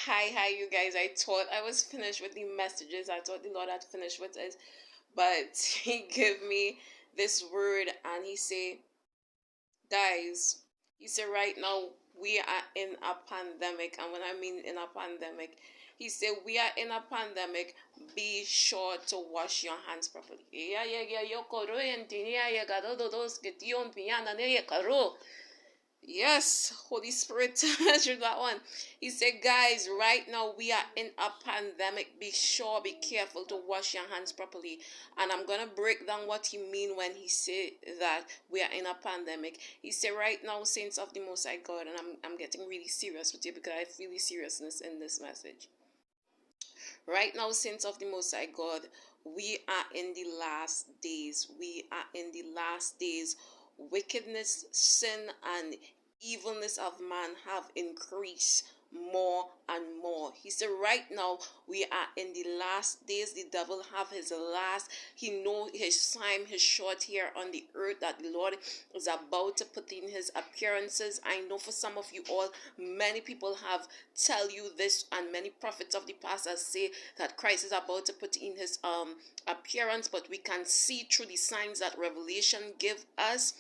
Hi, you guys. I thought I was finished with the messages. I thought the Lord had finished with it, but He gave me this word, and He say, guys, He said, right now we are in a pandemic, and when I mean in a pandemic, He said we are in a pandemic. Be sure to wash your hands properly. Yes, Holy Spirit answered that one. He said, guys, right now we are in a pandemic. Be sure, be careful to wash your hands properly. And I'm going to break down what he mean when he said that we are in a pandemic. He said, right now, saints of the Most High God, and I'm getting really serious with you because I feel the seriousness in this message. Right now, saints of the Most High God, we are in the last days. We are in the last days. Wickedness, sin, and evilness of man have increased more and more. He said right now we are in the last days. The devil have his last. He know his time, his short here on the earth, that the Lord is about to put in his appearances. I know for some of you all, many people have tell you this, and many prophets of the past have say that Christ is about to put in his appearance, but we can see through the signs that Revelation give us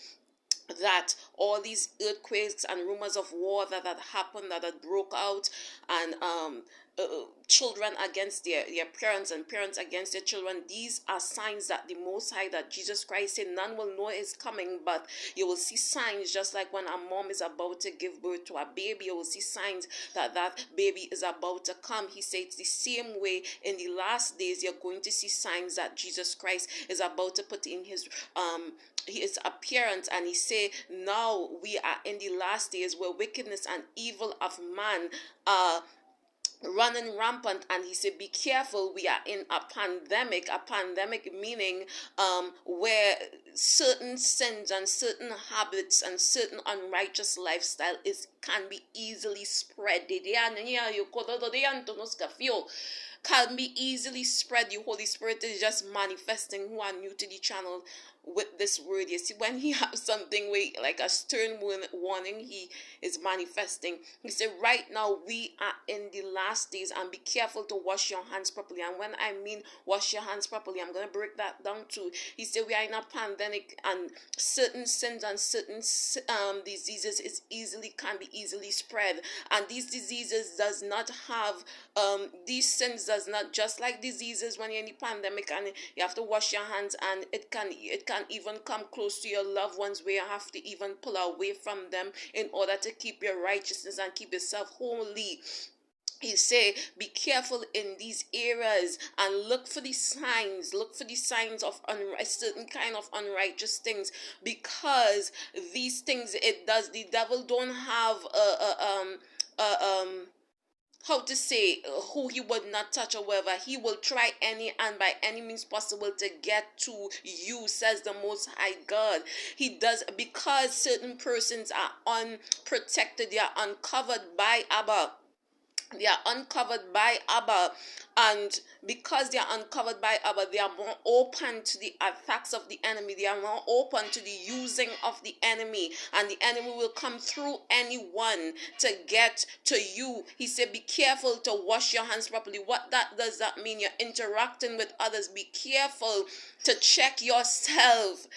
that all these earthquakes and rumors of war that had happened, that had broke out, and children against their parents and parents against their children, these are signs that the Most High, that Jesus Christ said none will know is coming, but you will see signs just like when a mom is about to give birth to a baby. You will see signs that that baby is about to come. He said it's the same way in the last days you're going to see signs that Jesus Christ is about to put in his appearance. And he say now we are in the last days where wickedness and evil of man are running rampant. And he said be careful, we are in a pandemic meaning where certain sins and certain habits and certain unrighteous lifestyle can be easily spread. Can be easily spread. The Holy Spirit is just manifesting, who are new to the channel, with this word. You see, when he has something like a stern warning, he is manifesting. He said right now we are in the last days, and be careful to wash your hands properly. And when I mean wash your hands properly, I'm going to break that down too. He said we are in a pandemic, and certain sins and certain diseases can be easily spread. And these diseases does not have these sins does not, just like diseases, when you're in the pandemic and you have to wash your hands, and it can even come close to your loved ones where you have to even pull away from them in order to keep your righteousness and keep yourself holy. He say be careful in these areas and look for the signs of certain kind of unrighteous things, because these things, the devil don't have how to say who he would not touch or whatever. He will try any and by any means possible to get to you, says the Most High God. He does, because certain persons are unprotected, they are uncovered by Abba. They are uncovered by Abba, and because they are uncovered by Abba, they are more open to the attacks of the enemy. They are more open to the using of the enemy, and the enemy will come through anyone to get to you. He said be careful to wash your hands properly. What does that mean? You're interacting with others. Be careful to check yourself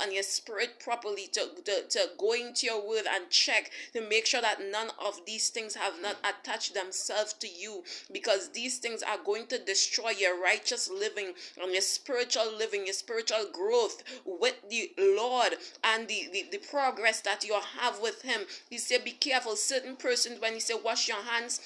and your spirit properly, to go into your word and check to make sure that none of these things have not attached themselves to you, because these things are going to destroy your righteous living and your spiritual living, your spiritual growth with the Lord, and the progress that you have with him. He said be careful. Certain persons, when he said wash your hands,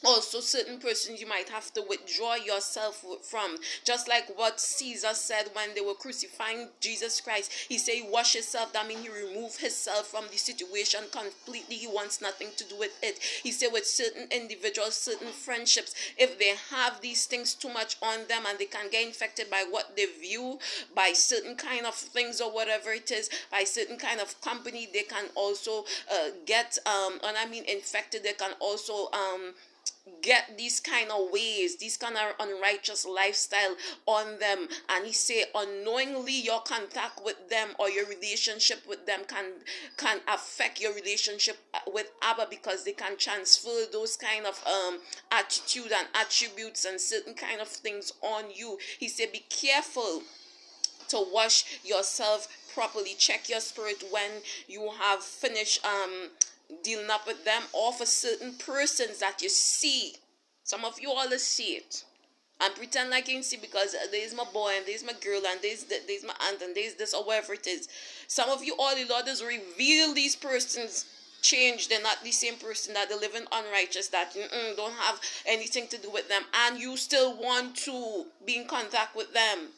also certain persons you might have to withdraw yourself from, just like what Caesar said when they were crucifying Jesus Christ. He said he wash himself. That means he removed himself from the situation completely. He wants nothing to do with it. He said with certain individuals, certain friendships, if they have these things too much on them and they can get infected by what they view, by certain kind of things or whatever it is, by certain kind of company, they can also get infected. They can also get these kind of ways, these kind of unrighteous lifestyle on them. And he say unknowingly your contact with them or your relationship with them can affect your relationship with Abba, because they can transfer those kind of attitude and attributes and certain kind of things on you. He said be careful to wash yourself properly. Check your spirit when you have finished dealing up with them, or for certain persons that you see. Some of you all see it and pretend like you can see, because there's my boy and there's my girl and there's my aunt and there's this or whatever it is. Some of you all, the Lord has revealed these persons change. They're not the same person, that they're living unrighteous, that don't have anything to do with them, and you still want to be in contact with them.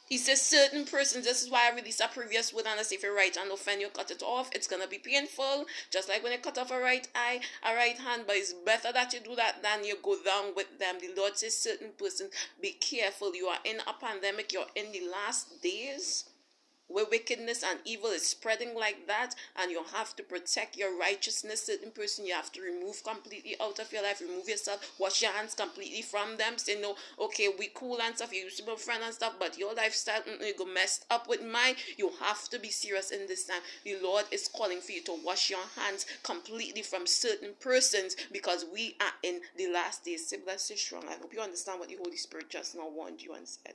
He says certain persons, this is why I released a previous word, and I say if your right hand offend you, cut it off. It's going to be painful, just like when you cut off a right eye, a right hand, but it's better that you do that than you go down with them. The Lord says certain persons, be careful. You are in a pandemic, you're in the last days, where wickedness and evil is spreading like that, and you have to protect your righteousness. Certain person you have to remove completely out of your life. Remove yourself, wash your hands completely from them. Say no, okay, we cool and stuff, you used to be a friend and stuff, but your lifestyle you go messed up with mine. You have to be serious in this time. The Lord is calling for you to wash your hands completely from certain persons, because we are in the last days. Say bless you strong. I hope you understand what the Holy Spirit just now warned you and said.